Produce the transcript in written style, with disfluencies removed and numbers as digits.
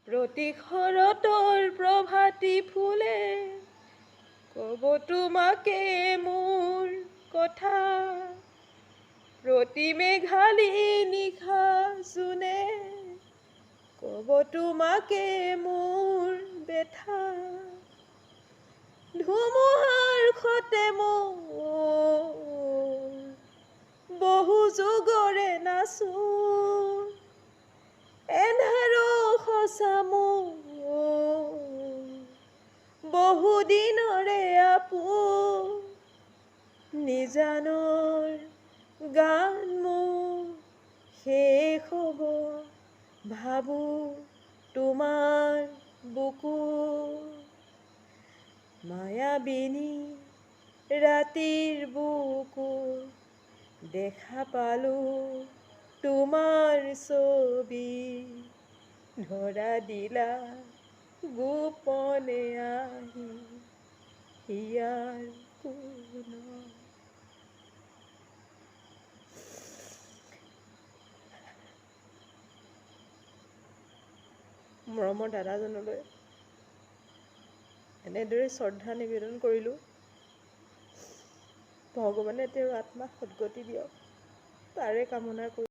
প্ৰতি শৰতৰ প্ৰভাতী ফুলে ক'ব তোমাকে মোৰ কথা। প্ৰতি মেঘালী নিশা জোনে ক'ব তোমাকে মোৰ বেথা। ধুমুহাৰ সতে মোৰ বহু যুগৰে নাচো, এন্ধাৰো সঁচা মোৰ বহু দিনৰে আপোন। নিজানৰ গান মোৰ শেষ হ'ব, ভাবো তোমাৰ বুকুত। মায়াবিনী ৰাতিৰ বুকুত দেখা পালো তোমাৰ ছবি। ধৰা দিলা গোপনে আহি ইয়াৰ কোনত। মৰমৰ দাদাজনলৈ এনেদৰে শ্ৰদ্ধা নিবেদন কৰিলোঁ। ভগৱানে তেওঁৰ আত্মাক সদ্গতি দিয়ক, তাৰে কামনা কৰি